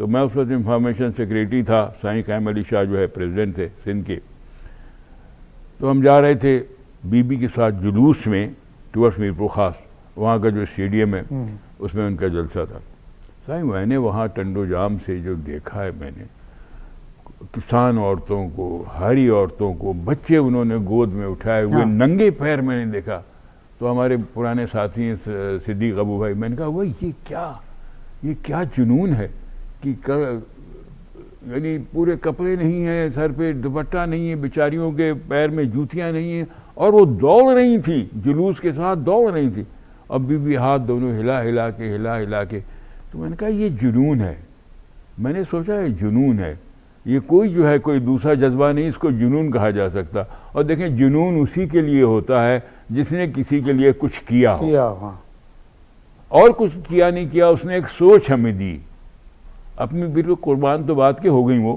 تو میں اس وقت انفارمیشن سیکریٹری تھا، سائیں قائم علی شاہ جو ہے پریزیڈنٹ تھے سندھ کے. تو ہم جا رہے تھے بی بی کے ساتھ جلوس میں ٹورڈ میرپور خاص، وہاں کا جو اسٹیڈیم ہے اس میں ان کا جلسہ تھا. سائیں میں نے وہاں ٹنڈو جام سے جو دیکھا ہے، میں نے کسان عورتوں کو، ہاری عورتوں کو، بچے انہوں نے گود میں اٹھائے ہوئے ننگے پیر میں نے دیکھا. تو ہمارے پرانے ساتھی ہیں صدیق ابو بھائی، میں نے کہا وہ یہ کیا جنون ہے کہ یعنی پورے کپڑے نہیں ہیں، سر پہ دوپٹہ نہیں ہے، بیچاریوں کے پیر میں جوتیاں نہیں ہیں، اور وہ دوڑ رہی تھیں، جلوس کے ساتھ دوڑ رہی تھیں، اب بھی ہاتھ دونوں ہلا ہلا کے. تو میں نے کہا یہ جنون ہے. میں نے سوچا یہ جنون ہے، یہ کوئی دوسرا جذبہ نہیں، اس کو جنون کہا جا سکتا. اور دیکھیں جنون اسی کے لیے ہوتا ہے جس نے کسی کے لیے کچھ کیا ہو، اور کچھ کیا نہیں کیا، اس نے ایک سوچ ہمیں دی. اپنی بالکل قربان تو بات کے ہو گئی، وہ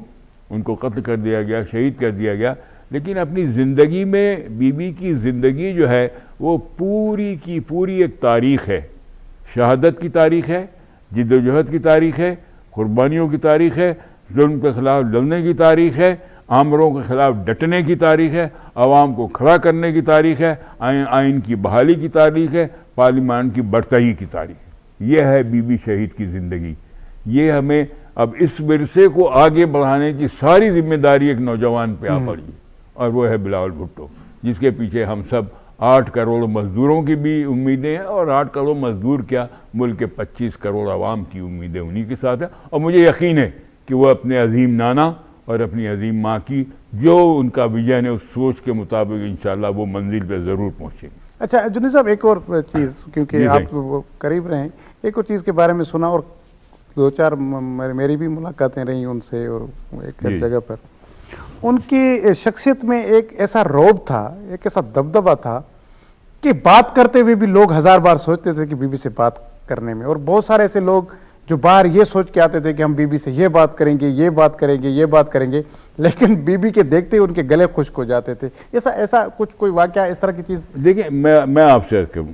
ان کو قتل کر دیا گیا، شہید کر دیا گیا، لیکن اپنی زندگی میں بی بی کی زندگی جو ہے وہ پوری کی پوری ایک تاریخ ہے. شہادت کی تاریخ ہے، جد و جہد کی تاریخ ہے، قربانیوں کی تاریخ ہے، ظلم کے خلاف لڑنے کی تاریخ ہے، آمروں کے خلاف ڈٹنے کی تاریخ ہے، عوام کو کھڑا کرنے کی تاریخ ہے، آئین کی بحالی کی تاریخ ہے، پارلیمان کی برتری کی تاریخ ہے. یہ ہے بی بی شہید کی زندگی. یہ ہمیں اب اس ورثے کو آگے بڑھانے کی ساری ذمہ داری ایک نوجوان پہ آ پڑی ہے، اور وہ ہے بلاول بھٹو، جس کے پیچھے ہم سب 8 کروڑ مزدوروں کی بھی امیدیں ہیں، اور 8 کروڑ مزدور کیا، ملک کے 25 کروڑ عوام کی امیدیں انہی کے ساتھ ہیں. اور مجھے یقین ہے کہ وہ اپنے عظیم نانا اور اپنی عظیم ماں کی جو ان کا ویژن ہے اس سوچ کے مطابق انشاءاللہ وہ منزل پہ ضرور پہنچیں گے. اچھا جنید صاحب، ایک اور چیز، کیونکہ آپ قریب رہے ہیں، ایک اور چیز کے بارے میں سنا، اور 2-4 میری بھی ملاقاتیں رہیں ان سے، اور ایک جگہ پر ان کی شخصیت میں ایک ایسا رعب تھا، ایک ایسا دبدبہ تھا کہ بات کرتے ہوئے بھی لوگ 1000 بار سوچتے تھے کہ بی بی سے بات کرنے میں. اور بہت سارے ایسے لوگ جو باہر یہ سوچ کے آتے تھے کہ ہم بی بی سے یہ بات کریں گے، یہ بات کریں گے، یہ بات کریں گے، لیکن بی بی کے دیکھتے ہی ان کے گلے خشک ہو جاتے تھے. ایسا کچھ کوئی واقعہ اس طرح کی چیز؟ دیکھیں میں آپ سے عرض کروں،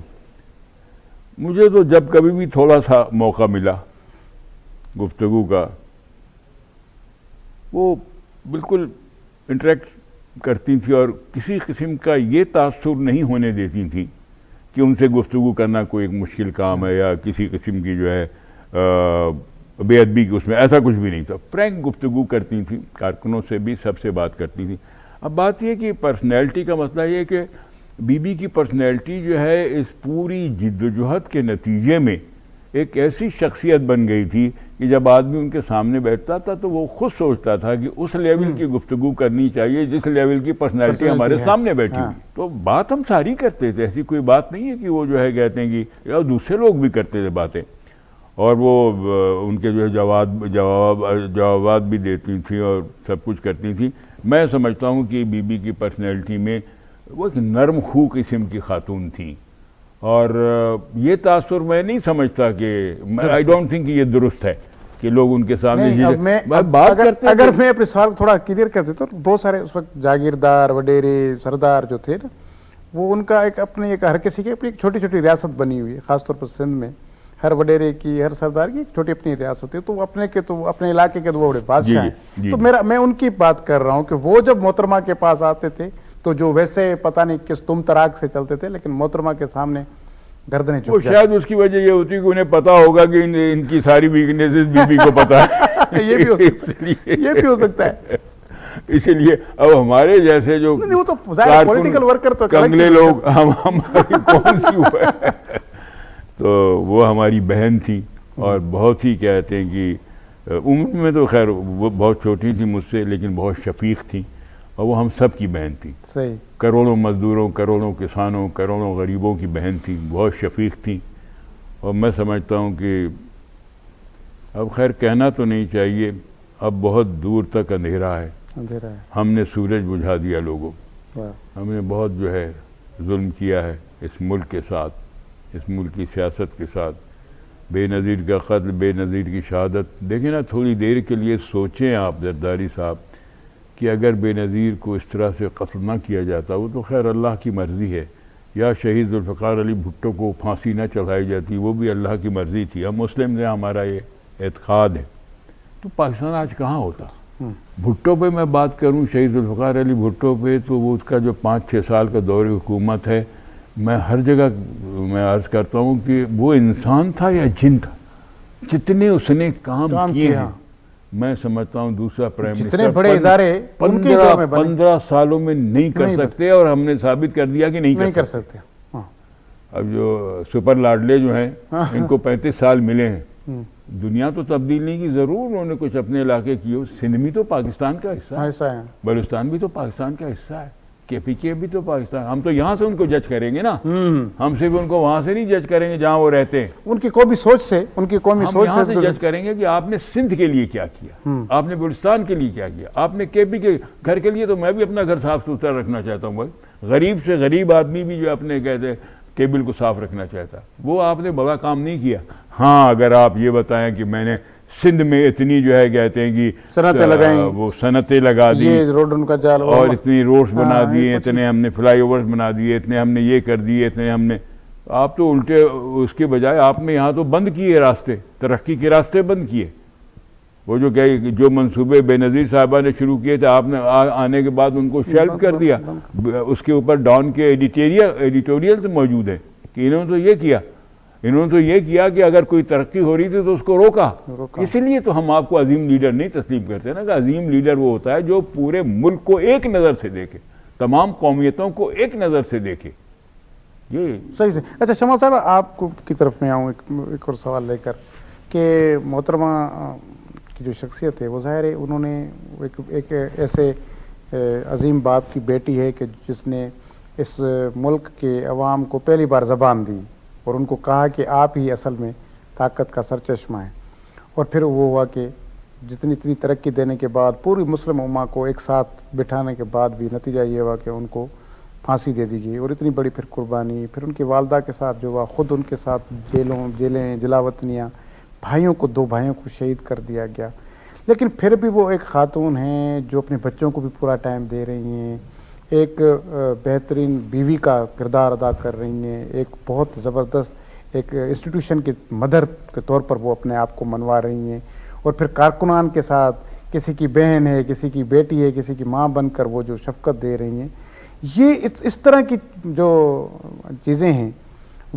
مجھے تو جب کبھی بھی تھوڑا سا موقع ملا گفتگو کا، وہ بالکل انٹریکٹ کرتی تھی، اور کسی قسم کا یہ تاثر نہیں ہونے دیتی تھی کہ ان سے گفتگو کرنا کوئی ایک مشکل کام ہے، یا کسی قسم کی جو ہے بے ادبی کی اس میں ایسا کچھ بھی نہیں تھا. فرینک گفتگو کرتی تھیں، کارکنوں سے بھی سب سے بات کرتی تھیں. اب بات یہ کہ پرسنالٹی کا مسئلہ یہ کہ بی بی کی پرسنالٹی جو ہے اس پوری جد و جہد کے نتیجے میں ایک ایسی شخصیت بن گئی تھی کہ جب آدمی ان کے سامنے بیٹھتا تھا تو وہ خود سوچتا تھا کہ اس لیول کی گفتگو کرنی چاہیے جس لیول کی پرسنالٹی ہمارے سامنے بیٹھی ہوئی. تو بات ہم ساری کرتے تھے، ایسی کوئی بات نہیں ہے کہ وہ جو ہے کہتے ہیں کہ یا دوسرے لوگ بھی کرتے تھے باتیں، اور وہ ان کے جو ہے جوابات بھی دیتی تھیں اور سب کچھ کرتی تھیں. میں سمجھتا ہوں کہ بی بی کی پرسنالٹی میں وہ ایک نرم خو قسم کی خاتون تھیں، اور یہ تاثر میں نہیں سمجھتا کہ آئی ڈونٹ تھنک کہ یہ درست ہے کہ لوگ ان کے سامنے بات کرتے. اگر میں اپنے سوال تھوڑا کلیئر کر دیتا ہوں، بہت سارے اس وقت جاگیردار، وڈیرے، سردار جو تھے نا، وہ ان کا ایک اپنے ہر کسی کی اپنی ایک چھوٹی چھوٹی ریاست بنی ہوئی ہے، خاص طور پر سندھ میں ہر وڈیرے کی، ہر سردار کی ایک چھوٹی اپنی ریاست ہے. تو وہ اپنے علاقے کے تو بڑے بادشاہ ہیں. تو میں ان کی بات کر رہا ہوں کہ وہ جب محترمہ کے پاس آتے تھے تو جو ویسے پتہ نہیں کس تم تراک سے چلتے تھے، لیکن محترمہ کے سامنے گردنیں جھک جاتی. شاید اس کی وجہ یہ ہوتی ہے کہ انہیں پتا ہوگا کہ ان کی ساری ویکنیسز بی بی کو پتا ہے. یہ بھی ہو سکتا ہے. اسی لیے اب ہمارے جیسے جو پولیٹیکل ورکر تو کنگلے لوگ ہماری کون سی ہوا ہے، تو وہ ہماری بہن تھی، اور بہت ہی کہتے ہیں کہ عمر میں تو خیر وہ بہت چھوٹی تھی مجھ سے، لیکن بہت شفیق تھی، اور وہ ہم سب کی بہن تھی. صحیح. کروڑوں مزدوروں، کروڑوں کسانوں، کروڑوں غریبوں کی بہن تھی، بہت شفیق تھی. اور میں سمجھتا ہوں کہ اب خیر کہنا تو نہیں چاہیے، اب بہت دور تک اندھیرا ہے. ہم نے سورج بجھا دیا لوگوں، ہم نے بہت جو ہے ظلم کیا ہے اس ملک کے ساتھ، اس ملک کی سیاست کے ساتھ. بے نظیر کا قتل، بے نظیر کی شہادت. دیکھیں نا، تھوڑی دیر کے لیے سوچیں آپ زرداری صاحب کہ اگر بے نظیر کو اس طرح سے قتل نہ کیا جاتا، وہ تو خیر اللہ کی مرضی ہے، یا شہید ذوالفقار علی بھٹو کو پھانسی نہ چڑھائی جاتی، وہ بھی اللہ کی مرضی تھی. ہم مسلم نے، ہمارا یہ اعتقاد ہے. تو پاکستان آج کہاں ہوتا. بھٹو پہ میں بات کروں, شہید ذوالفقار علی بھٹو پہ, تو وہ اس کا جو 5-6 سال کا دور حکومت ہے, میں ہر جگہ میں عرض کرتا ہوں کہ وہ انسان تھا یا جن تھا. جتنے اس نے کام کیے ہیں, میں سمجھتا ہوں دوسرا پرائم منسٹر جتنے بڑے ادارے 15 سالوں میں نہیں کر سکتے, اور ہم نے ثابت کر دیا کہ نہیں کر سکتے. اب جو سپر لاڈلے جو ہیں ان کو 35 سال ملے ہیں. دنیا تو تبدیل نہیں کی, ضرور انہوں نے کچھ اپنے علاقے کیے. سندھ بھی تو پاکستان کا حصہ ہے, بلوچستان بھی تو پاکستان کا حصہ ہے, KPK بھی تو پاکستان. ہم تو یہاں سے ان کو جج کریں گے نا, ہم صرف ان کو وہاں سے نہیں جج کریں گے جہاں وہ رہتے ہیں. ان کی قومی سوچ سے, ان کی قومی سوچ سے جج کریں گے کہ آپ نے سندھ کے لیے کیا کیا, آپ نے بلوچستان کے لیے کیا کیا, آپ نے KPK گھر کے لیے. تو میں بھی اپنا گھر صاف ستھرا رکھنا چاہتا ہوں بھائی. غریب سے غریب آدمی بھی جو اپنے کہتے کیبل کو صاف رکھنا چاہتا, وہ آپ نے بڑا کام نہیں کیا. ہاں اگر آپ یہ بتائیں کہ میں نے سندھ میں اتنی جو ہے کہتے ہیں کہ صنعتیں لگائیں, وہ صنعتیں لگا دی, روڈ ان کا جال, اور اتنی روڈز بنا دیے, اتنے ہم نے فلائی اوورز بنا دیے, اتنے ہم نے یہ کر دیے, اتنے ہم نے. آپ تو الٹے اس کے بجائے آپ نے یہاں تو بند کیے راستے, ترقی کے راستے بند کیے. وہ جو منصوبے بے نظیر صاحبہ نے شروع کیے تھے, آپ نے آنے کے بعد ان کو شیلف کر دیا. اس کے اوپر ڈان کے ایڈیٹوریلز موجود ہیں کہ انہوں نے تو یہ کیا کہ اگر کوئی ترقی ہو رہی تھی تو اس کو روکا. اسی لیے تو ہم آپ کو عظیم لیڈر نہیں تسلیم کرتے نا, کہ عظیم لیڈر وہ ہوتا ہے جو پورے ملک کو ایک نظر سے دیکھے, تمام قومیتوں کو ایک نظر سے دیکھے. یہ صحیح سے. اچھا شمال صاحب, آپ کی طرف میں آؤں ایک اور سوال لے کر, کہ محترمہ کی جو شخصیت ہے وہ ظاہر ہے انہوں نے ایک ایسے عظیم باپ کی بیٹی ہے کہ جس نے اس ملک کے عوام کو پہلی بار زبان دی, اور ان کو کہا کہ آپ ہی اصل میں طاقت کا سرچشمہ ہیں. اور پھر وہ ہوا کہ اتنی ترقی دینے کے بعد, پوری مسلم امہ کو ایک ساتھ بٹھانے کے بعد بھی نتیجہ یہ ہوا کہ ان کو پھانسی دے دی گئی. اور اتنی بڑی پھر قربانی, پھر ان کی والدہ کے ساتھ جو ہوا, خود ان کے ساتھ جیلیں, جلاوطنیاں, بھائیوں کو 2 بھائیوں کو شہید کر دیا گیا. لیکن پھر بھی وہ ایک خاتون ہیں جو اپنے بچوں کو بھی پورا ٹائم دے رہی ہیں, ایک بہترین بیوی کا کردار ادا کر رہی ہیں, ایک بہت زبردست ایک انسٹیٹیوشن کی مدر کے طور پر وہ اپنے آپ کو منوا رہی ہیں. اور پھر کارکنان کے ساتھ کسی کی بہن ہے, کسی کی بیٹی ہے, کسی کی ماں بن کر وہ جو شفقت دے رہی ہیں. یہ اس طرح کی جو چیزیں ہیں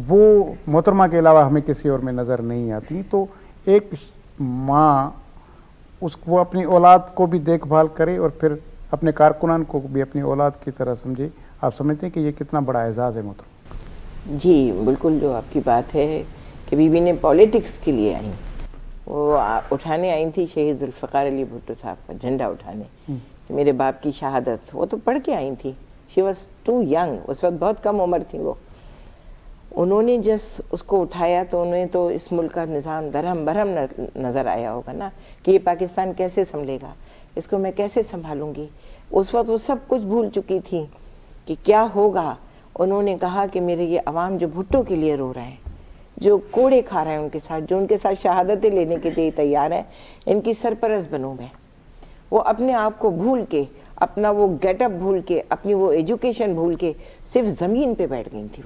وہ محترمہ کے علاوہ ہمیں کسی اور میں نظر نہیں آتی. تو ایک ماں وہ اپنی اولاد کو بھی دیکھ بھال کرے اور پھر اپنے کارکنان کو بھی اپنی اولاد کی طرح سمجھے, آپ سمجھتے ہیں کہ یہ کتنا بڑا اعزاز ہے محترم؟ جی بالکل, جو آپ کی بات ہے کہ بیوی نے پالیٹکس کے لیے آئیں, وہ اٹھانے آئی تھی شہید ذوالفقار علی بھٹو صاحب کا جھنڈا اٹھانے, کہ میرے باپ کی شہادت. وہ تو پڑھ کے آئی تھی, شی واز ٹو ینگ, اس وقت بہت کم عمر تھی وہ. انہوں نے جس اس کو اٹھایا تو انہیں تو اس ملک کا نظام درہم برہم نظر آیا ہوگا نا, کہ یہ پاکستان کیسے سنبھلے گا, اس کو میں کیسے سنبھالوں گی. اس وقت وہ سب کچھ بھول چکی تھی کہ کیا ہوگا. انہوں نے کہا کہ میرے یہ عوام جو بھٹو کے لیے رو رہے ہیں, جو کوڑے کھا رہے ہیں ان کے ساتھ, جو ان کے ساتھ شہادتیں لینے کے لیے تیار ہیں, ان کی سرپرست بنوں میں. وہ اپنے آپ کو بھول کے, اپنا وہ گیٹ اپ بھول کے, اپنی وہ ایجوکیشن بھول کے صرف زمین پہ بیٹھ گئی تھی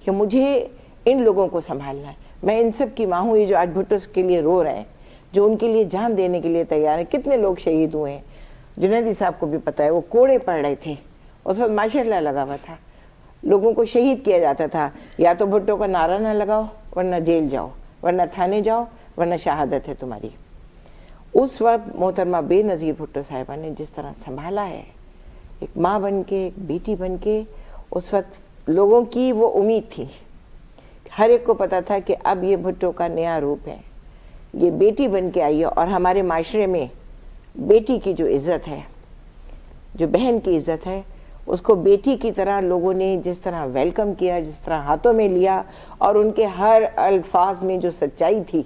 کہ مجھے ان لوگوں کو سنبھالنا ہے. میں ان سب کی ماں ہوں, یہ جو آج بھٹو کے لیے رو رہے ہیں, جو ان کے لیے جان دینے کے لیے تیار ہیں. کتنے لوگ شہید ہوئے ہیں, جنیدی صاحب کو بھی پتہ ہے, وہ کوڑے پڑ رہے تھے اس وقت, ماشاء اللہ لگا ہوا تھا, لوگوں کو شہید کیا جاتا تھا. یا تو بھٹو کا نعرہ نہ لگاؤ ورنہ جیل جاؤ, ورنہ تھانے جاؤ, ورنہ شہادت ہے تمہاری. اس وقت محترمہ بے نظیر بھٹو صاحبہ نے جس طرح سنبھالا ہے, ایک ماں بن کے, ایک بیٹی بن کے, اس وقت لوگوں کی وہ امید تھی. ہر ایک کو پتا تھا کہ اب یہ بھٹو کا نیا روپ ہے, یہ بیٹی بن کے آئی ہے. اور ہمارے معاشرے میں بیٹی کی جو عزت ہے, جو بہن کی عزت ہے, اس کو بیٹی کی طرح لوگوں نے جس طرح ویلکم کیا, جس طرح ہاتھوں میں لیا, اور ان کے ہر الفاظ میں جو سچائی تھی.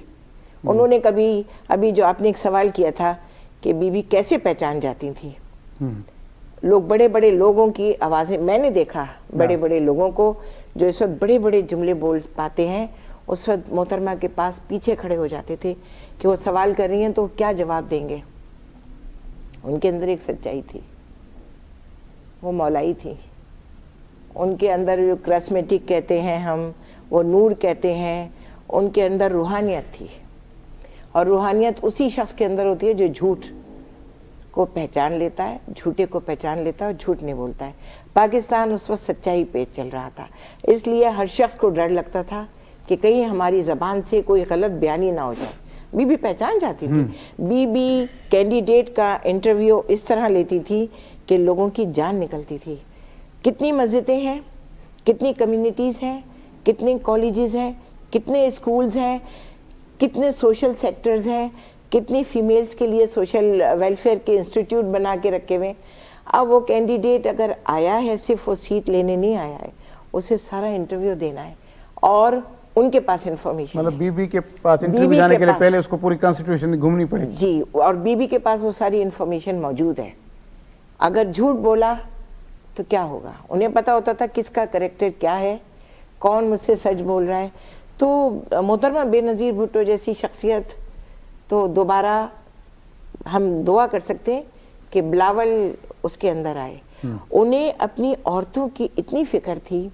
انہوں نے کبھی, ابھی جو آپ نے ایک سوال کیا تھا کہ بی بی کیسے پہچان جاتی تھی, لوگ بڑے بڑے لوگوں کی آوازیں, میں نے دیکھا بڑے بڑے لوگوں کو جو اس وقت بڑے بڑے جملے بول پاتے ہیں, اس وقت محترمہ کے پاس پیچھے کھڑے ہو جاتے تھے کہ وہ سوال کر رہی ہیں تو کیا جواب دیں گے. ان کے اندر ایک سچائی تھی, وہ مولائی تھی. ان کے اندر جو کرسمیٹک کہتے ہیں ہم, وہ نور کہتے ہیں, ان کے اندر روحانیت تھی. اور روحانیت اسی شخص کے اندر ہوتی ہے جو جھوٹ کو پہچان لیتا ہے, جھوٹے کو پہچان لیتا ہے اور جھوٹ نہیں بولتا ہے. پاکستان اس وقت سچائی پہ چل رہا تھا, اس لیے ہر شخص کو ڈر لگتا تھا کہ کہیں ہماری زبان سے کوئی غلط بیانی نہ ہو جائے. بی بی پہچان جاتی تھی. بی بی کینڈیڈیٹ کا انٹرویو اس طرح لیتی تھی کہ لوگوں کی جان نکلتی تھی. کتنی مسجدیں ہیں, کتنی کمیونٹیز ہیں, کتنے کالجز ہیں, کتنے اسکولز ہیں, کتنے سوشل سیکٹرز ہیں, کتنی فیمیلز کے لیے سوشل ویلفیئر کے انسٹیٹیوٹ بنا کے رکھے ہوئے. اب وہ کینڈیڈیٹ اگر آیا ہے صرف وہ سیٹ لینے نہیں آیا ہے, اسے سارا انٹرویو دینا ہے اور ان کے پاس انفارمیشن, مطلب بی بی کے پاس انٹرویو جانے کے لیے پہلے اس کو پوری کانسٹیٹیوشن گھومنی پڑی. جی, اور بی بی کے پاس وہ ساری انفارمیشن موجود ہے. اگر جھوٹ بولا تو کیا ہوگا, انہیں پتا ہوتا تھا کس کا کریکٹر کیا ہے, کون مجھ سے سچ بول رہا ہے. تو محترمہ بے نظیر بھٹو جیسی شخصیت تو دوبارہ ہم دعا کر سکتے ہیں کہ بلاول اس کے اندر آئے. انہیں اپنی عورتوں کی اتنی فکر تھی,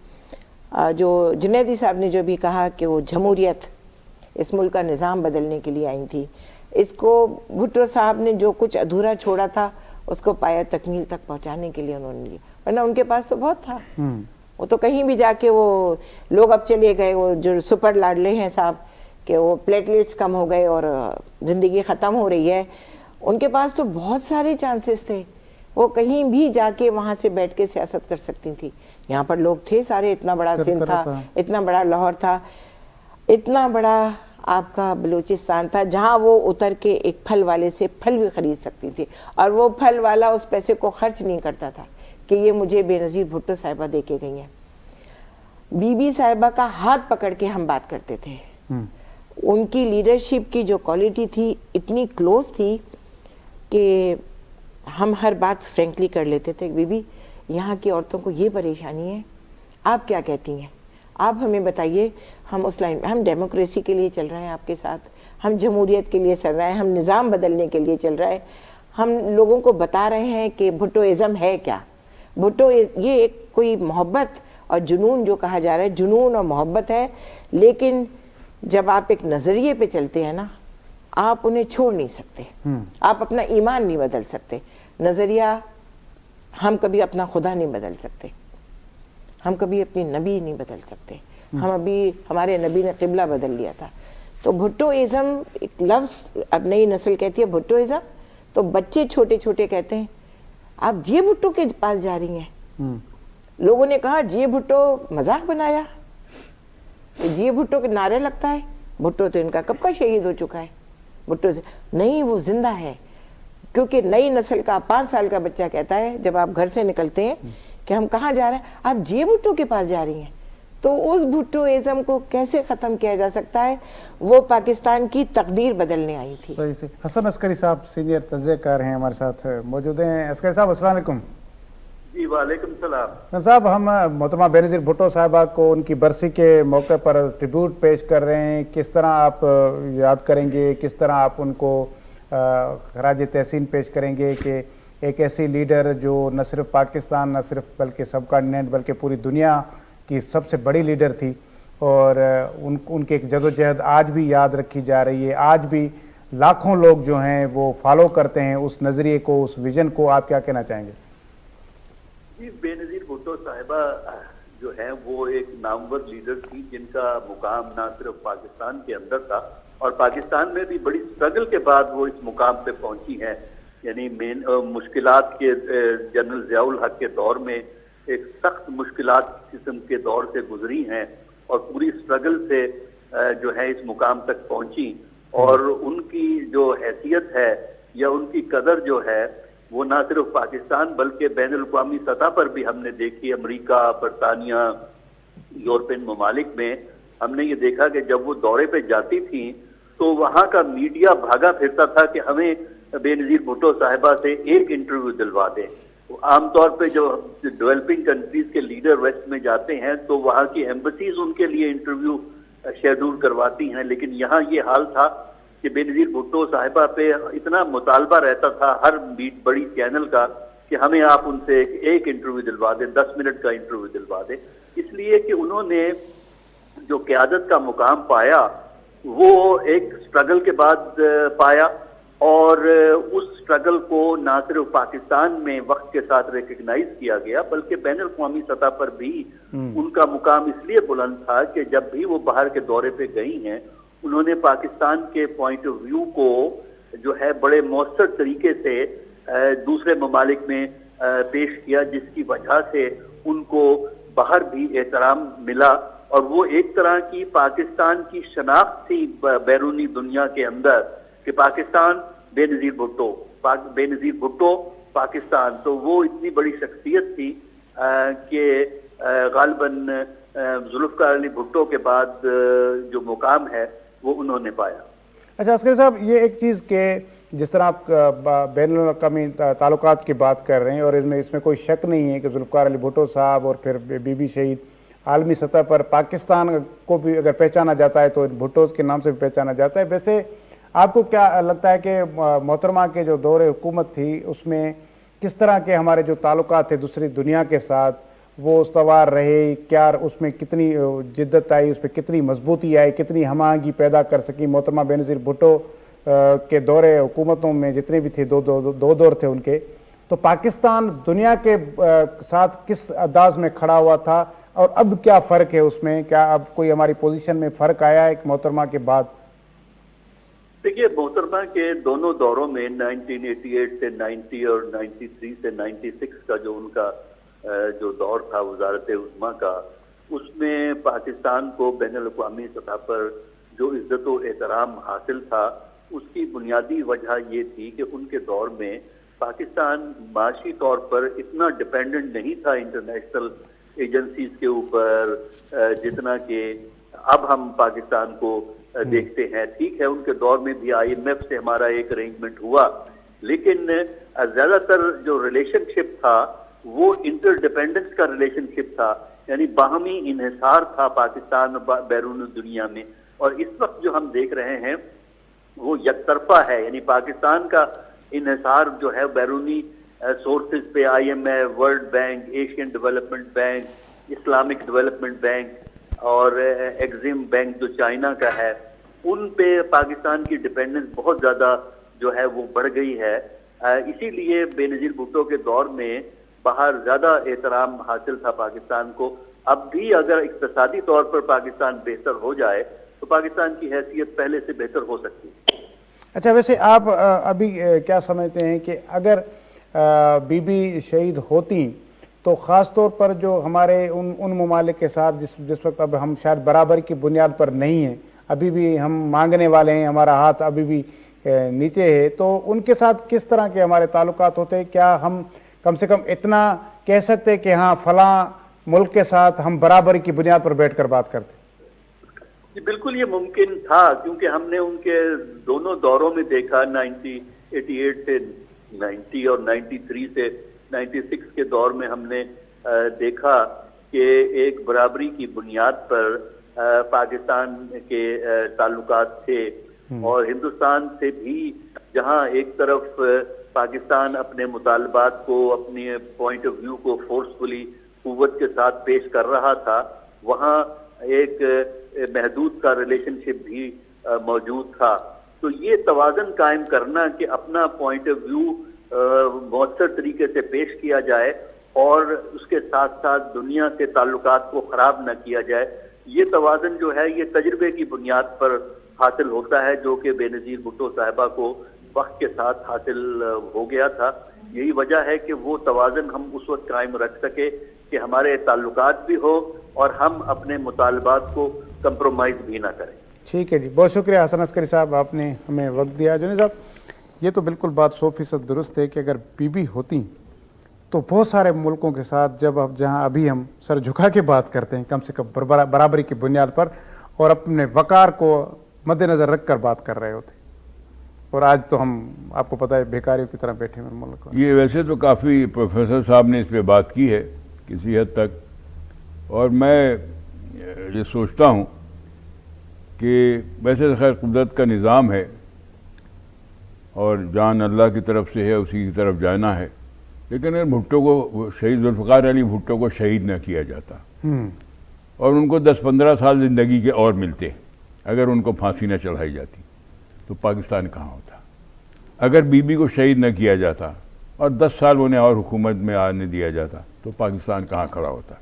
جو جنیدی صاحب نے جو بھی کہا کہ وہ جمہوریت اس ملک کا نظام بدلنے کے لیے آئی تھی, اس کو بھٹو صاحب نے جو کچھ ادھورا چھوڑا تھا اس کو پایا تکمیل تک پہنچانے کے لیے انہوں نے لیا, ورنہ ان کے پاس تو بہت تھا. وہ تو کہیں بھی جا کے وہ لوگ اب چلے گئے, وہ جو سپر لاڈلے ہیں صاحب کہ وہ پلیٹلیٹس کم ہو گئے اور زندگی ختم ہو رہی ہے, ان کے پاس تو بہت سارے چانسز تھے, وہ کہیں بھی جا کے وہاں سے بیٹھ کے سیاست کر سکتی تھی. یہاں پر لوگ تھے سارے, اتنا بڑا سندھ تھا, اتنا بڑا لاہور تھا, اتنا بڑا آپ کا بلوچستان تھا, جہاں وہ اتر کے ایک پھل والے سے پھل بھی خرید سکتی تھی, اور وہ پھل والا اس پیسے کو خرچ نہیں کرتا تھا کہ یہ مجھے بے نظیر بھٹو صاحبہ دے کے گئی ہیں. بی بی صاحبہ کا ہاتھ پکڑ کے ہم بات کرتے تھے. ان کی لیڈرشپ کی جو کوالٹی تھی اتنی کلوز تھی کہ ہم ہر بات فرینکلی کر لیتے تھے. بی بی یہاں کی عورتوں کو یہ پریشانی ہے, آپ کیا کہتی ہیں, آپ ہمیں بتائیے. ہم اس لائن, ہم ڈیموکریسی کے لیے چل رہے ہیں آپ کے ساتھ, ہم جمہوریت کے لیے چل رہے ہیں, ہم نظام بدلنے کے لیے چل رہے ہیں, ہم لوگوں کو بتا رہے ہیں کہ بھٹوازم ہے کیا. بھٹو یہ ایک کوئی محبت اور جنون جو کہا جا رہا ہے, جنون اور محبت ہے, لیکن جب آپ ایک نظریے پہ چلتے ہیں نا, آپ انہیں چھوڑ نہیں سکتے, آپ اپنا ایمان نہیں بدل سکتے. نظریہ, ہم کبھی اپنا خدا نہیں بدل سکتے, ہم کبھی اپنی نبی نہیں بدل سکتے. ہم ابھی ہمارے نبی نے قبلہ بدل لیا تھا. تو بھٹوازم ایک لفظ اب نئی نسل کہتی ہے بھٹوازم, تو بچے چھوٹے چھوٹے کہتے ہیں آپ جے بھٹو کے پاس جا رہی ہیں. لوگوں نے کہا جے بھٹو مذاق بنایا, جے بھٹو کے نعرے لگتا ہے, بھٹو تو ان کا کب کا شہید ہو چکا ہے. بھٹو سے نہیں, وہ زندہ ہے, کیونکہ نئی نسل کا 5 سال کا بچہ کہتا ہے جب آپ گھر سے نکلتے ہیں کہ ہم کہاں جا رہے ہیں, آپ جے بھٹو کے پاس جا رہی ہیں. تو اس بھٹوازم کو کیسے ختم کیا جا سکتا ہے, وہ پاکستان کی تقدیر بدلنے آئی تھی. صحیح سے. حسن عسکری صاحب سینئر تجزیہ کار ہیں, ہمارے ساتھ موجود ہیں. عسکری صاحب السلام علیکم. جی وعلیکم السلام. صاحب ہم محترمہ بے نظیر بھٹو صاحبہ کو ان کی برسی کے موقع پر ٹریبیوٹ پیش کر رہے ہیں. کس طرح آپ یاد کریں گے, کس طرح آپ ان کو خراج تحسین پیش کریں گے کہ ایک ایسی لیڈر جو نہ صرف پاکستان, نہ صرف بلکہ سب کانٹیننٹ, بلکہ پوری دنیا کی سب سے بڑی لیڈر تھی, اور ان کے ایک جدوجہد آج بھی یاد رکھی جا رہی ہے. آج بھی لاکھوں لوگ جو ہیں وہ فالو کرتے ہیں اس نظریے کو, اس ویژن کو. آپ کیا کہنا چاہیں گے؟ جی, بے نظیر بھٹو صاحبہ جو ہے وہ ایک نامور لیڈر تھی, جن کا مقام نہ صرف پاکستان کے اندر تھا اور پاکستان میں بھی بڑی سٹرگل کے بعد وہ اس مقام پہ پہنچی ہیں. یعنی مشکلات کے جنرل ضیاء الحق کے دور میں ایک سخت مشکلات قسم کے دور سے گزری ہیں اور پوری سٹرگل سے جو ہے اس مقام تک پہنچی. اور ان کی جو حیثیت ہے یا ان کی قدر جو ہے وہ نہ صرف پاکستان بلکہ بین الاقوامی سطح پر بھی ہم نے دیکھی. امریکہ, برطانیہ, یورپین ممالک میں ہم نے یہ دیکھا کہ جب وہ دورے پہ جاتی تھیں تو وہاں کا میڈیا بھاگا پھرتا تھا کہ ہمیں بے نظیر بھٹو صاحبہ سے ایک انٹرویو دلوا دیں. عام طور پہ جو ڈیولپنگ کنٹریز کے لیڈر ویسٹ میں جاتے ہیں تو وہاں کی ایمبسیز ان کے لیے انٹرویو شیڈول کرواتی ہیں, لیکن یہاں یہ حال تھا کہ بے نظیر بھٹو صاحبہ پہ اتنا مطالبہ رہتا تھا ہر بڑی چینل کا کہ ہمیں آپ ان سے ایک انٹرویو دلوا دیں, 10 منٹ کا انٹرویو دلوا دیں. اس لیے کہ انہوں نے جو قیادت کا مقام پایا وہ ایک سٹرگل کے بعد پایا، اور اس سٹرگل کو نہ صرف پاکستان میں وقت کے ساتھ ریکگنائز کیا گیا بلکہ بین الاقوامی سطح پر بھی ان کا مقام اس لیے بلند تھا کہ جب بھی وہ باہر کے دورے پہ گئی ہیں انہوں نے پاکستان کے پوائنٹ آف ویو کو جو ہے بڑے مؤثر طریقے سے دوسرے ممالک میں پیش کیا، جس کی وجہ سے ان کو باہر بھی احترام ملا، اور وہ ایک طرح کی پاکستان کی شناخت تھی بیرونی دنیا کے اندر کہ پاکستان بے نظیر بھٹو پاکستان. تو وہ اتنی بڑی شخصیت تھی کہ غالباً ذوالفقار علی بھٹو کے بعد جو مقام ہے وہ انہوں نے پایا. اچھا عسکری صاحب، یہ ایک چیز کہ جس طرح آپ بین الاقوامی تعلقات کی بات کر رہے ہیں، اور اس میں کوئی شک نہیں ہے کہ ذوالفقار علی بھٹو صاحب اور پھر بی بی شہید عالمی سطح پر پاکستان کو بھی اگر پہچانا جاتا ہے تو بھٹوز کے نام سے بھی پہچانا جاتا ہے. ویسے آپ کو کیا لگتا ہے کہ محترمہ کے جو دور حکومت تھی اس میں کس طرح کے ہمارے جو تعلقات تھے دوسری دنیا کے ساتھ وہ استوار رہے؟ کیا اس میں کتنی جدت آئی، اس پہ کتنی مضبوطی آئی، کتنی ہم آہنگی پیدا کر سکی محترمہ بینظیر بھٹو کے دور حکومتوں میں جتنے بھی تھے، دو دور تھے ان کے، تو پاکستان دنیا کے ساتھ کس انداز میں کھڑا ہوا تھا اور اب کیا فرق ہے اس میں؟ کیا اب کوئی ہماری پوزیشن میں فرق آیا ہے ایک محترمہ کے بعد؟ دیکھیے، محترمہ کے دونوں دوروں میں 1988 سے 90 اور 93 سے 96 کا جو ان کا جو دور تھا وزارت عظمیٰ کا، اس میں پاکستان کو بین الاقوامی سطح پر جو عزت و احترام حاصل تھا اس کی بنیادی وجہ یہ تھی کہ ان کے دور میں پاکستان معاشی طور پر اتنا ڈیپینڈنٹ نہیں تھا انٹرنیشنل ایجنسیز کے اوپر جتنا کہ اب ہم پاکستان کو دیکھتے ہیں. ٹھیک ہے، ان کے دور میں بھی IMF سے ہمارا ایک ارینجمنٹ ہوا، لیکن زیادہ تر جو ریلیشن شپ تھا وہ انٹر ڈیپینڈنس کا ریلیشن شپ تھا، یعنی باہمی انحصار تھا پاکستان بیرون دنیا میں. اور اس وقت جو ہم دیکھ رہے ہیں وہ یک طرفہ ہے، یعنی پاکستان کا انحصار جو ہے بیرونی سورسز پہ IMF، world bank, Asian development bank, Islamic development bank اور ایگزیم بینک جو چائنا کا ہے، ان پہ پاکستان کی ڈیپینڈنس بہت زیادہ جو ہے وہ بڑھ گئی ہے. اسی لیے بے نظیر بھٹو کے دور میں باہر زیادہ احترام حاصل تھا پاکستان کو. اب بھی اگر اقتصادی طور پر پاکستان بہتر ہو جائے تو پاکستان کی حیثیت پہلے سے بہتر ہو سکتی ہے. اچھا، ویسے آپ ابھی کیا سمجھتے ہیں کہ اگر بی بی شہید ہوتی تو خاص طور پر جو ہمارے ان ممالک کے ساتھ جس وقت اب ہم شاید برابر کی بنیاد پر نہیں ہیں، ابھی بھی ہم مانگنے والے ہیں، ہمارا ہاتھ ابھی بھی نیچے ہے، تو ان کے ساتھ کس طرح کے ہمارے تعلقات ہوتے؟ کیا ہم کم سے کم اتنا کہہ سکتے کہ ہاں فلاں ملک کے ساتھ ہم برابری کی بنیاد پر بیٹھ کر بات کرتے؟ جی بالکل، یہ ممکن تھا، کیونکہ ہم نے ان کے دونوں دوروں میں دیکھا، 1988 سے 90 اور 93 سے 96 کے دور میں ہم نے دیکھا کہ ایک برابری کی بنیاد پر پاکستان کے تعلقات تھے، اور ہندوستان سے بھی جہاں ایک طرف پاکستان اپنے مطالبات کو، اپنے پوائنٹ آف ویو کو فورسفلی قوت کے ساتھ پیش کر رہا تھا، وہاں ایک محدود کا ریلیشن شپ بھی موجود تھا. تو یہ توازن قائم کرنا کہ اپنا پوائنٹ آف ویو مؤثر طریقے سے پیش کیا جائے اور اس کے ساتھ ساتھ دنیا سے تعلقات کو خراب نہ کیا جائے، یہ توازن جو ہے یہ تجربے کی بنیاد پر حاصل ہوتا ہے، جو کہ بے نظیر بھٹو صاحبہ کو وقت کے ساتھ حاصل ہو گیا تھا. یہی وجہ ہے کہ وہ توازن ہم اس وقت قائم رکھ سکے کہ ہمارے تعلقات بھی ہو اور ہم اپنے مطالبات کو کمپرومائز بھی نہ کریں. ٹھیک ہے جی، بہت شکریہ حسن عسکری صاحب، آپ نے ہمیں وقت دیا. جنید صاحب، یہ تو بالکل بات 100% درست ہے کہ اگر بی بی ہوتی تو بہت سارے ملکوں کے ساتھ جہاں ابھی ہم سر جھکا کے بات کرتے ہیں، کم سے کم برابری کی بنیاد پر اور اپنے وقار کو مد نظر رکھ کر بات کر رہے ہوتے، اور آج تو ہم آپ کو پتہ ہے بھیکاریوں کی طرح بیٹھے ہوئے ملک. یہ ویسے تو کافی پروفیسر صاحب نے اس پہ بات کی ہے کسی حد تک، اور میں یہ سوچتا ہوں کہ ویسے خیر قدرت کا نظام ہے اور جان اللہ کی طرف سے ہے، اسی کی طرف جانا ہے، لیکن اگر بھٹو کو شہید ذوالفقار علی بھٹو کو شہید نہ کیا جاتا اور ان کو 10-15 سال زندگی کے اور ملتے اگر ان کو پھانسی نہ چڑھائی جاتی تو پاکستان کہاں ہوتا؟ اگر بی بی کو شہید نہ کیا جاتا اور 10 سال انہیں اور حکومت میں آنے دیا جاتا تو پاکستان کہاں کھڑا ہوتا؟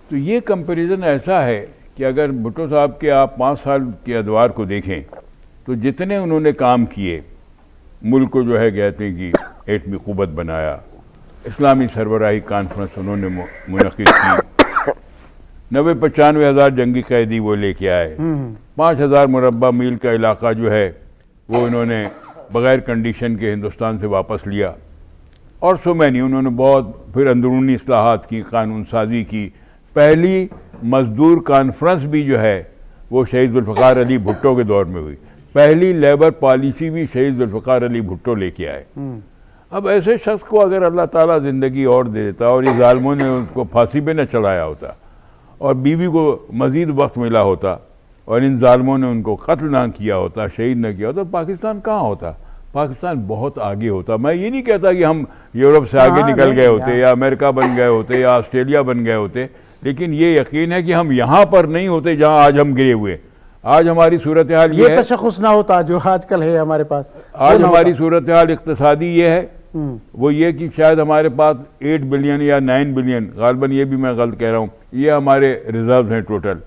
تو یہ کمپیریزن ایسا ہے کہ اگر بھٹو صاحب کے آپ 5 سال کے ادوار کو دیکھیں تو جتنے انہوں نے کام کیے، ملک کو جو ہے کہتے ہیں کہ ایٹمی قوت بنایا، اسلامی سربراہی کانفرنس انہوں نے منعقد کی، 90-95 ہزار جنگی قیدی وہ لے کے آئے، 5000 مربع میل کا علاقہ جو ہے وہ انہوں نے بغیر کنڈیشن کے ہندوستان سے واپس لیا، اور سو میں نہیں، انہوں نے بہت پھر اندرونی اصلاحات کی، قانون سازی کی۔ پہلی مزدور کانفرنس بھی جو ہے وہ شہید ذوالفقار علی بھٹو کے دور میں ہوئی، پہلی لیبر پالیسی بھی شہید ذوالفقار علی بھٹو لے کے آئے۔ اب ایسے شخص کو اگر اللہ تعالیٰ زندگی اور دے دیتا اور یہ ظالموں نے ان کو پھانسی پہ نہ چڑھایا ہوتا اور بیوی کو مزید وقت ملا ہوتا اور ان ظالموں نے ان کو قتل نہ کیا ہوتا، شہید نہ کیا ہوتا، پاکستان کہاں ہوتا؟ پاکستان بہت آگے ہوتا۔ میں یہ نہیں کہتا کہ ہم یورپ سے آگے نکل گئے ہوتے یا امریکہ بن گئے ہوتے یا آسٹریلیا بن گئے ہوتے، لیکن یہ یقین ہے کہ ہم یہاں پر نہیں ہوتے جہاں آج ہم گرے ہوئے۔ آج ہماری صورتحال یہ ہے، یہ تشخص نہ ہوتا جو آج کل ہے ہمارے پاس۔ آج ہماری صورتحال اقتصادی یہ ہے، وہ یہ کہ شاید ہمارے پاس 8 بلین یا 9 بلین، غالباً یہ بھی میں غلط کہہ رہا ہوں، یہ ہمارے ریزروز ہیں ٹوٹل،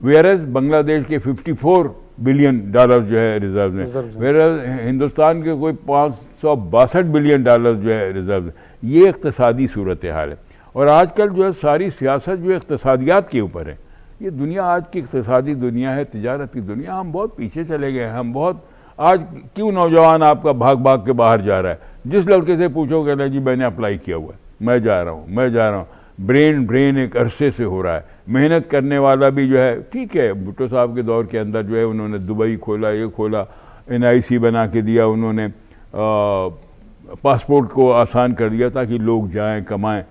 ویئرز بنگلہ دیش کے 54 بلین ڈالر جو ہے ریزروز ہیں، ویئرز ہندوستان کے کوئی 562 بلین ڈالر جو ہے ریزروز ہیں۔ یہ اقتصادی صورتحال ہے، اور آج کل جو ہے ساری سیاست جو ہے اقتصادیات کے اوپر ہے۔ یہ دنیا آج کی اقتصادی دنیا ہے، تجارت کی دنیا، ہم بہت پیچھے چلے گئے ہیں۔ ہم بہت، آج کیوں نوجوان آپ کا بھاگ بھاگ کے باہر جا رہا ہے؟ جس لڑکے سے پوچھو کہ جی میں نے اپلائی کیا ہوا ہے، میں جا رہا ہوں۔ برین ایک عرصے سے ہو رہا ہے، محنت کرنے والا بھی جو ہے ٹھیک ہے۔ بھٹو صاحب کے دور کے اندر جو ہے انہوں نے دبئی کھولا، یہ کھولا، NIC بنا کے دیا، انہوں نے پاسپورٹ کو آسان کر دیا تاکہ لوگ جائیں کمائیں۔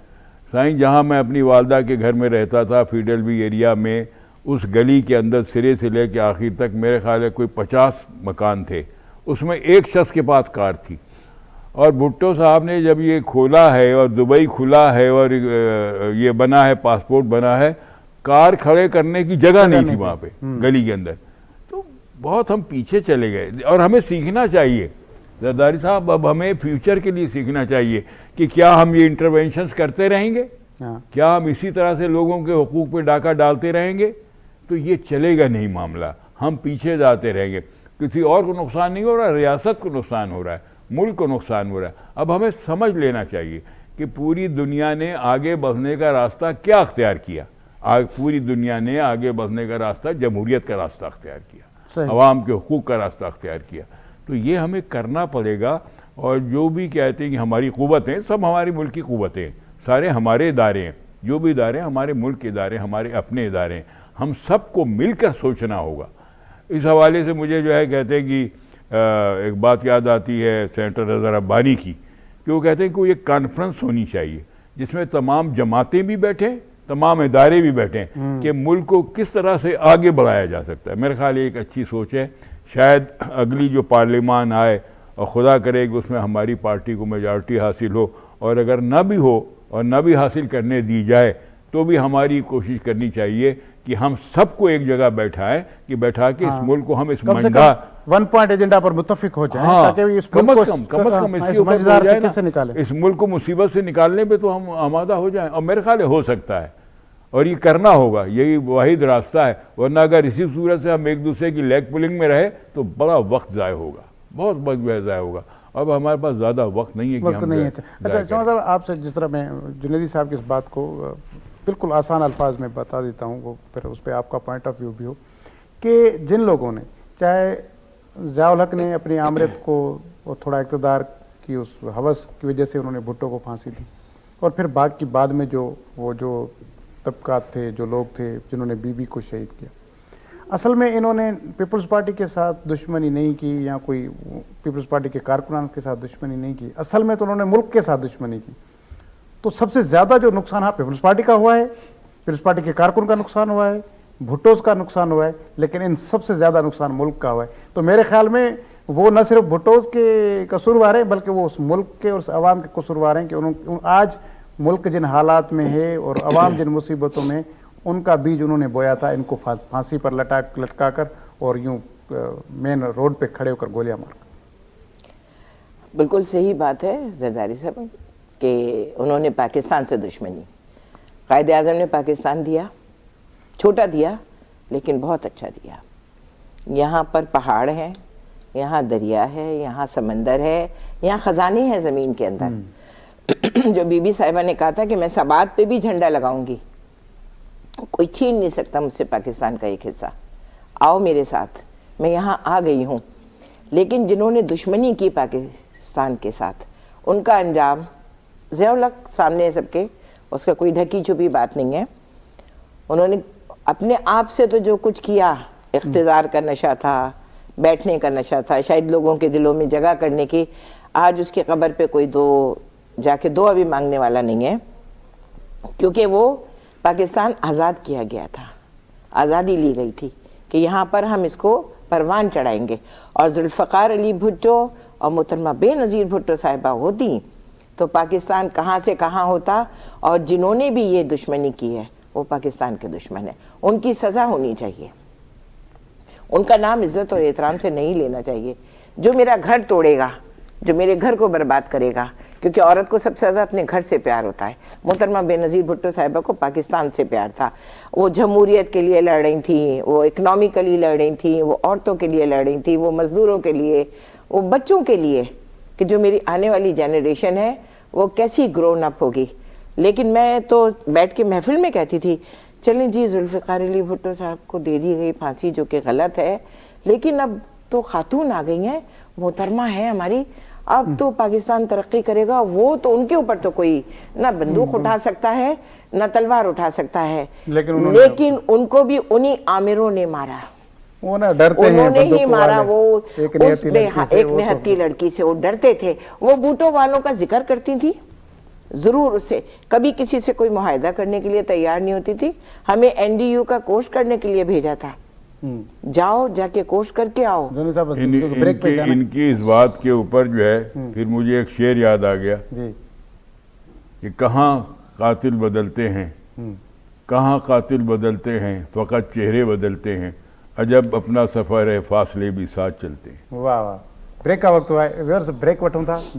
سائیں جہاں میں اپنی والدہ کے گھر میں رہتا تھا فیڈل بی ایریا میں، اس گلی کے اندر سرے سے لے کے آخر تک میرے خیال ہے کوئی 50 مکان تھے، اس میں ایک شخص کے پاس کار تھی۔ اور بھٹو صاحب نے جب یہ کھولا ہے اور دبئی کھلا ہے اور یہ بنا ہے، پاسپورٹ بنا ہے، کار کھڑے کرنے کی جگہ نہیں تھی وہاں پہ گلی کے اندر۔ تو بہت ہم پیچھے چلے گئے، اور ہمیں سیکھنا چاہیے زرداری صاحب، اب ہمیں فیوچر کے لیے سیکھنا چاہیے کہ کیا ہم یہ انٹرونشنز کرتے رہیں گے؟ کیا ہم اسی طرح سے لوگوں کے حقوق پہ ڈاکہ ڈالتے رہیں گے؟ تو یہ چلے گا نہیں معاملہ، ہم پیچھے جاتے رہیں گے۔ کسی اور کو نقصان نہیں ہو رہا، ریاست کو نقصان ہو رہا ہے، ملک کو نقصان ہو رہا ہے۔ اب ہمیں سمجھ لینا چاہیے کہ پوری دنیا نے آگے بڑھنے کا راستہ کیا اختیار کیا؟ پوری دنیا نے آگے بڑھنے کا راستہ جمہوریت کا راستہ اختیار کیا، عوام کے حقوق کا راستہ اختیار کیا۔ تو یہ ہمیں کرنا پڑے گا، اور جو بھی کہتے ہیں کہ ہماری قوتیں، سب ہماری ملک کی قوتیں ہیں، سارے ہمارے ادارے ہیں، جو بھی ادارے ہیں ہمارے ملک کے ادارے، ہمارے اپنے ادارے ہیں، ہم سب کو مل کر سوچنا ہوگا۔ اس حوالے سے مجھے جو ہے کہتے ہیں کہ ایک بات یاد آتی ہے سینیٹر رضا ربانی کی، کہ وہ کہتے ہیں کہ ایک کانفرنس ہونی چاہیے جس میں تمام جماعتیں بھی بیٹھیں، تمام ادارے بھی بیٹھیں، کہ ملک کو کس طرح سے آگے بڑھایا جا سکتا ہے۔ میرے خیال یہ ایک اچھی سوچ ہے۔ شاید اگلی جو پارلیمان آئے، اور خدا کرے کہ اس میں ہماری پارٹی کو میجارٹی حاصل ہو، اور اگر نہ بھی ہو اور نہ بھی حاصل کرنے دی جائے تو بھی ہماری کوشش کرنی چاہیے کہ ہم سب کو ایک جگہ بیٹھائیں، کہ بیٹھا کے اس ملک کو ہم اس منڈا 1 پوائنٹ ایجنڈا پر متفق ہو جائیں، تاکہ اس کم از کم اس مجزار سے کیسے نکالیں، اس ملک کو مصیبت سے نکالنے پہ تو ہم آمادہ ہو جائیں۔ اور میرے خیال ہو سکتا ہے، اور یہ کرنا ہوگا، یہی واحد راستہ ہے۔ ورنہ اگر اسی صورت سے ہم ایک دوسرے کی لیگ پولنگ میں رہے تو بڑا وقت ضائع ہوگا، بہت وقت ضائع ہوگا۔ اب ہمارے پاس زیادہ وقت نہیں ہے کہ ہم اچھا چوہدری صاحب، آپ سے جس طرح میں جنیدی صاحب کی اس بات کو بالکل آسان الفاظ میں بتا دیتا ہوں، وہ پھر اس پہ آپ کا پوائنٹ آف ویو بھی ہو، کہ جن لوگوں نے، چاہے ضیاء الحق نے اپنی آمرت کو اور تھوڑا اقتدار کی اس ہوس کی وجہ سے انہوں نے بھٹو کو پھانسی دی، اور پھر بعد میں جو طبقات تھے، جو لوگ تھے جنہوں نے بی بی کو شہید کیا، اصل میں انہوں نے پیپلز پارٹی کے ساتھ دشمنی نہیں کی، یا کوئی پیپلز پارٹی کے کارکنان کے ساتھ دشمنی نہیں کی، اصل میں تو انہوں نے ملک کے ساتھ دشمنی کی۔ تو سب سے زیادہ جو نقصان پیپلز پارٹی کا ہوا ہے، پیپلز پارٹی کے کارکن کا نقصان ہوا ہے، بھٹوز کا نقصان ہوا ہے، لیکن ان سب سے زیادہ نقصان ملک کا ہوا ہے۔ تو میرے خیال میں وہ نہ صرف بھٹوز کے قصوروار ہیں، بلکہ وہ اس ملک کے اور اس عوام کے قصوروار ہیں، کہ آج ملک جن حالات میں ہے اور عوام جن مصیبتوں میں، ان کا بیج انہوں نے بویا تھا, ان کو پھانسی پر لٹکا کر اور یوں مین روڈ پہ کھڑے ہو کر گولیاں مار کر. بالکل صحیح بات ہے زرداری صاحب کہ انہوں نے پاکستان سے دشمنی, قائد اعظم نے پاکستان دیا, چھوٹا دیا لیکن بہت اچھا دیا. یہاں پر پہاڑ ہیں, یہاں دریا ہے, یہاں سمندر ہے, یہاں خزانے ہیں زمین کے اندر. جو بی بی صاحبہ نے کہا تھا کہ میں سبات پہ بھی جھنڈا لگاؤں گی, کوئی چھین نہیں سکتا مجھ سے پاکستان کا ایک حصہ, آؤ میرے ساتھ, میں یہاں آ گئی ہوں. لیکن جنہوں نے دشمنی کی پاکستان کے ساتھ, ان کا انجام ضیاء الحق سامنے سب کے, اس کا کوئی ڈھکی چھپی بات نہیں ہے. انہوں نے اپنے آپ سے تو جو کچھ کیا, اقتدار کا نشہ تھا, بیٹھنے کا نشہ تھا, شاید لوگوں کے دلوں میں جگہ کرنے کی. آج اس کی قبر پہ کوئی جا کے دعا بھی مانگنے والا نہیں ہے, کیونکہ وہ پاکستان آزاد کیا گیا تھا, آزادی لی گئی تھی کہ یہاں پر ہم اس کو پروان چڑھائیں گے. اور ذوالفقار علی بھٹو اور محترمہ بے نظیر بھٹو صاحبہ ہوتی تو پاکستان کہاں سے کہاں ہوتا. اور جنہوں نے بھی یہ دشمنی کی ہے وہ پاکستان کے دشمن ہیں, ان کی سزا ہونی چاہیے. ان کا نام عزت اور احترام سے نہیں لینا چاہیے. جو میرا گھر توڑے گا, جو میرے گھر کو برباد کرے گا, کیونکہ عورت کو سب سے زیادہ اپنے گھر سے پیار ہوتا ہے. محترمہ بے نظیر بھٹو صاحبہ کو پاکستان سے پیار تھا. وہ جمہوریت کے لیے لڑ رہی تھیں, وہ اکنامیکلی لڑ رہی تھیں, وہ عورتوں کے لیے لڑ رہی تھیں, وہ مزدوروں کے لیے, وہ بچوں کے لیے, کہ جو میری آنے والی جنریشن ہے وہ کیسی گرون اپ ہوگی. لیکن میں تو بیٹھ کے محفل میں کہتی تھی چلیں جی ذوالفقار علی بھٹو صاحب کو دے دی گئی پھانسی, جو کہ غلط ہے, لیکن اب تو خاتون آ گئی ہیں, محترمہ ہے ہماری, اب تو پاکستان ترقی کرے گا. وہ تو ان کے اوپر تو کوئی نہ بندوق اٹھا سکتا ہے نہ تلوار اٹھا سکتا ہے, لیکن ان کو بھی انہی عامروں نے مارا, انہوں نے ہی مارا. وہ ایک نہتی لڑکی سے وہ ڈرتے تھے. وہ بھٹو والوں کا ذکر کرتی تھی ضرور, اس سے کبھی کسی سے کوئی معاہدہ کرنے کے لیے تیار نہیں ہوتی تھی. ہمیں NDU کا کورس کرنے کے لیے بھیجا تھا, جاؤ جا کے کورس کر کے آؤ. ان کی اس بات کے اوپر جو ہے پھر مجھے ایک شعر یاد آ گیا کہ کہاں قاتل بدلتے ہیں, کہاں قاتل بدلتے ہیں, فقط چہرے بدلتے ہیں, عجب اپنا سفر ہے فاصلے بھی ساتھ چلتے ہیں. واہ واہ. بریک کا وقت ہوا ہے ویورز, بریک وٹھوں تھا.